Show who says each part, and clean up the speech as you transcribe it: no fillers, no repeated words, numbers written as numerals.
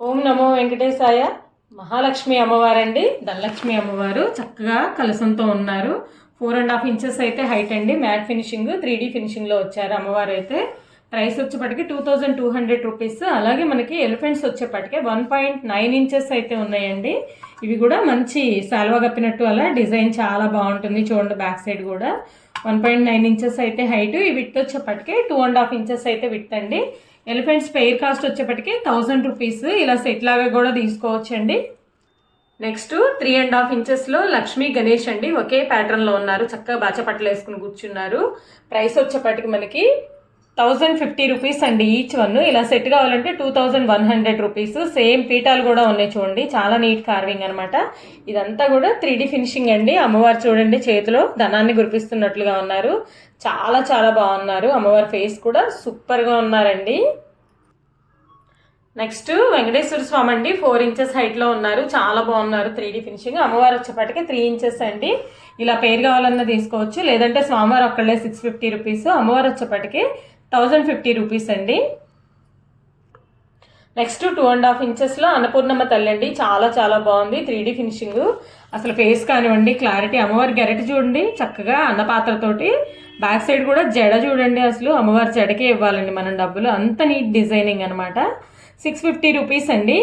Speaker 1: ఓం నమో వెంకటేశాయ. మహాలక్ష్మి అమ్మవారండి, ధనలక్ష్మి అమ్మవారు చక్కగా కలసంతో ఉన్నారు. 4.5 ఇంచెస్ అయితే హైట్ అండి. మ్యాట్ ఫినిషింగ్ 3D ఫినిషింగ్లో వచ్చారు అమ్మవారు అయితే. ప్రైస్ వచ్చేపటికి 2200 రూపీస్. అలాగే మనకి ఎలిఫెంట్స్ వచ్చేపటికే 1.9 ఇంచెస్ అయితే ఉన్నాయండి. ఇవి కూడా మంచి సాల్వా కప్పినట్టు అలా డిజైన్ చాలా బాగుంటుంది. చూడండి బ్యాక్ సైడ్ కూడా 1.9 ఇంచెస్ అయితే హైట్. ఈ విత్ వచ్చేపటికి 2.5 ఇంచెస్ అయితే విత్ అండి. ఎలిఫెంట్స్ పెయిర్ కాస్ట్ వచ్చేపటికి 1000 రూపీస్. ఇలా సెట్ లాగా కూడా తీసుకోవచ్చండి. నెక్స్ట్ 3.5 ఇంచెస్లో లక్ష్మీ గణేష్ అండి. ఒకే ప్యాటర్న్లో ఉన్నారు. చక్కగా బాచపట్టలు వేసుకుని కూర్చున్నారు. ప్రైస్ వచ్చేపటికి మనకి 1050 రూపీస్ అండి ఈచ్ వన్. ఇలా సెట్ కావాలంటే 2100 రూపీస్. సేమ్ పీఠాలు కూడా ఉన్నాయి చూడండి. చాలా నీట్ కార్వింగ్ అనమాట. ఇదంతా కూడా 3D ఫినిషింగ్ అండి. అమ్మవారు చూడండి చేతిలో ధనాన్ని గురిపిస్తున్నట్లుగా ఉన్నారు. చాలా చాలా బాగున్నారు. అమ్మవారి ఫేస్ కూడా సూపర్గా ఉన్నారండి. నెక్స్ట్ వెంకటేశ్వర స్వామి అండి. 4 ఇంచెస్ హైట్లో ఉన్నారు. చాలా బాగున్నారు. 3D finishing. అమ్మవారు వచ్చేపటికి 3 ఇంచెస్ అండి. ఇలా పేరు కావాలన్నా తీసుకోవచ్చు. లేదంటే స్వామివారు ఒక్కళ్ళే 650 రూపీస్. అమ్మవారు వచ్చేపటికి 1050 రూపీస్ అండి. నెక్స్ట్ 2.5 ఇంచెస్లో అన్నపూర్ణమ్మ తల్లి అండి. చాలా చాలా బాగుంది. 3D finishing. అసలు ఫేస్ కానివ్వండి, క్లారిటీ. అమ్మవారి గెరటి చూడండి చక్కగా అన్నపాత్రతోటి. బ్యాక్ సైడ్ కూడా జడ చూడండి. అసలు అమ్మవారి జడకే ఇవ్వాలండి మనం డబ్బులు. అంత నీట్ డిజైనింగ్ అనమాట. 650 రూపీస్ అండి.